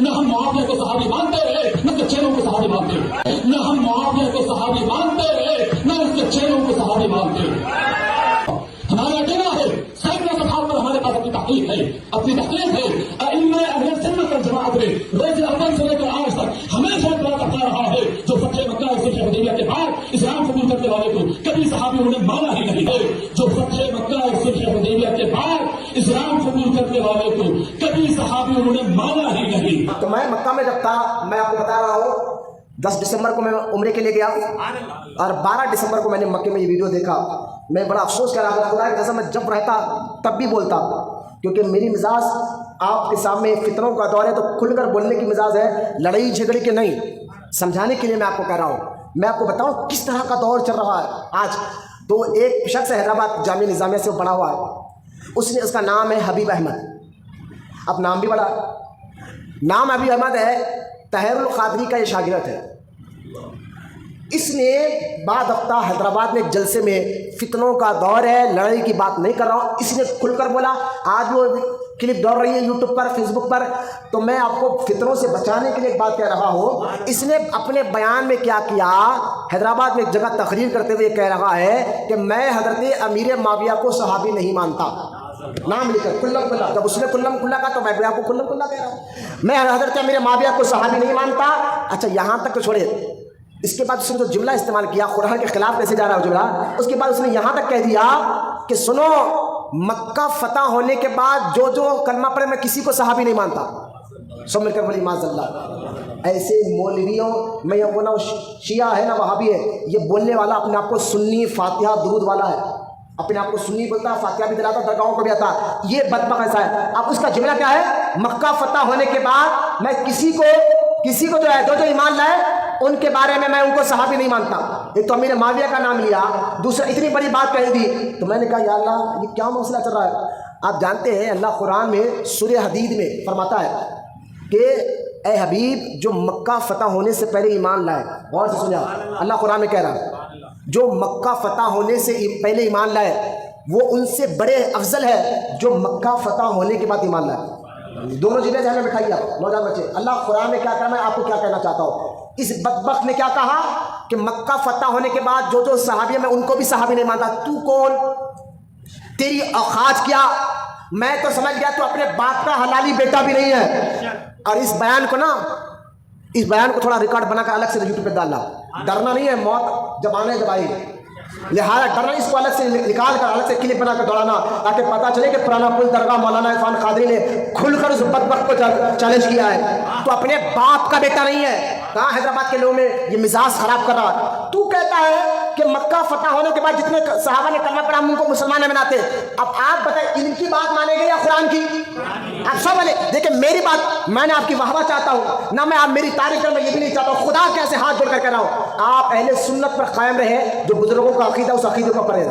نہ ہم معاویہ کو صحابی مانتے ہیں نہ اس کے چیلوں کو صحابی مانتے ہیں، نہ ہم معاویہ کو صحابی مانتے ہیں نہ اس کے چیلوں کو صحابی مانتے ہیں۔ ہمارا کہنا ہے سینکڑوں صفحات پر ہمارے پاس اپنی تحقیق ہے، اپنی تحقیق ہے۔ ائمہ اہل سنت والجماعت نے روز اول سے لے کر آج تک ہمیشہ بات کرتا رہا ہے، جو فتح مکہ اور صلح حدیبیہ کے بعد اسلام قبول کرنے والے کو کبھی صحابی انہوں نے مانا ہی نہیں ہے، جو فتح مکہ اور صلح حدیبیہ کے بعد اسلام قبول کرنے والے کو کبھی صحابی انہوں نے مانا ہی نہیں۔ تو میں مکہ میں جب تھا، میں آپ کو بتا رہا ہوں 10 دسمبر کو میں عمرے کے لیے گیا اور 12 دسمبر کو میں نے مکے میں یہ ویڈیو دیکھا۔ میں بڑا افسوس کر رہا تھا، خدا کی قسم میں جب رہتا تب بھی بولتا، کیونکہ میری مزاج آپ کے سامنے فتنوں کا دور ہے تو کھل کر بولنے کی مزاج ہے، لڑائی جھگڑے کے نہیں، سمجھانے کے لیے میں آپ کو کہہ رہا ہوں۔ میں آپ کو بتاؤں کس طرح کا دور چل رہا ہے آج۔ تو ایک شخص حیدرآباد جامعہ نظامیہ سے پڑھا ہوا ہے، اس کا نام ہے حبیب احمد، اب نام بھی بڑا نام حبیب احمد ہے، طاہر القادری کا یہ شاگرد ہے۔ اس نے بعد ہفتہ حیدرآباد میں ایک جلسے میں فتنوں کا دور ہے، لڑائی کی بات نہیں کر رہا ہوں، اس نے کھل کر بولا۔ آج وہ کلپ دوڑ رہی ہے یوٹیوب پر، فیس بک پر، تو میں آپ کو فتنوں سے بچانے کے لیے ایک بات کہہ رہا ہوں۔ اس نے اپنے بیان میں کیا کیا، حیدرآباد میں ایک جگہ تقریر کرتے ہوئے کہہ رہا ہے کہ میں حضرت امیر معاویہ کو صحابی نہیں مانتا، نام لے کر کلم کلا۔ جب اس نے کلم کلا کہا تو میں بھی آپ کو کلم کلا کہہ رہا ہوں، میں حضرت امیر معاویہ کو صحابی نہیں مانتا۔ اچھا یہاں تک تو چھوڑے، اس کے بعد اس نے جو جملہ استعمال کیا، قرآن کے خلاف کیسے جا رہا ہے جملہ، اس کے بعد اس نے یہاں تک کہہ دیا کہ سنو، مکہ فتح ہونے کے بعد جو جو کلمہ پڑھے میں کسی کو صحابی نہیں مانتا۔ سب مل کر بولی معاذ اللہ۔ ایسے مولویوں میں یہ بولا شیعہ ہے نہ وہابی ہے، یہ بولنے والا اپنے آپ کو سنی فاتحہ درود والا ہے، اپنے آپ کو سنی بولتا ہے، فاتحہ بھی دلاتا، درگاہوں کو بھی آتا، یہ بدبخت ایسا ہے۔ اب اس کا جملہ کیا ہے، مکہ فتح ہونے کے بعد میں کسی کو جو ہے جو ایمان لائے ان کے بارے میں ان کو صحابی نہیں مانتا۔ ایک تو امیر معاویہ کا نام لیا، دوسرا اتنی بڑی بات کہی دی، تو میں نے کہا یا اللہ یہ کیا مسئلہ چل رہا ہے۔ آپ جانتے ہیں اللہ قرآن میں سورہ حدید میں فرماتا ہے کہ اے حبیب جو مکہ فتح ہونے سے پہلے ایمان لائے، غور سے سنیا، اللہ قرآن میں کہہ رہا ہے جو مکہ فتح ہونے سے پہلے ایمان لائے وہ ان سے بڑے افضل ہے جو مکہ فتح ہونے کے بعد ایمان لائے۔ دونوں چیزیں ذہن میں بٹھائیے آپ نوجوان بچے، اللہ قرآن میں کیا کہا، میں آپ کو کیا کہنا چاہتا ہوں۔ اس بدبخت نے کیا کہا کہ مکہ فتح ہونے کے بعد جو صحابی ہیں میں ان کو بھی صحابی نہیں مانتا۔ تو کون، تیری اوقات کیا؟ میں تو سمجھ گیا تو اپنے باپ کا حلالی بیٹا بھی نہیں ہے۔ اور اس بیان کو تھوڑا ریکارڈ بنا کر الگ سے یوٹیوب پہ ڈالنا، ڈرنا نہیں ہے، موت جب آنے جب آئی، لہٰذا ڈرنا اس کو الگ سے نکال کر الگ سے کلپ بنا کر دوڑانا تاکہ پتہ چلے کہ پرانا پل درگاہ مولانا عرفان قادری نے کھل کر اس بدبخت کو چیلنج کیا ہے۔ تو اپنے باپ کا بیٹا نہیں ہے، کہاں حیدرآباد کے لوگوں میں یہ مزاج خراب کر رہا۔ تو کہتا ہے کہ مکہ فتح ہونے کے بعد جتنے صحابہ نے کلمہ پڑھا ہم ان کو مسلمان نہیں بناتے۔ اب آپ بتائیں ان کی بات مانیں گے یا قرآن کی؟ آپ سب والے دیکھیں میری بات، میں نے آپ کی واہوا چاہتا ہوں نہ میں آپ میری تعریف کریں، میں یہ بھی نہیں چاہتا ہوں، خدا کیسے ہاتھ جوڑ کر کہہ رہا ہوں آپ اہل سنت پر قائم رہے، جو بزرگوں کا عقیدہ اس عقیدے کو پڑھے۔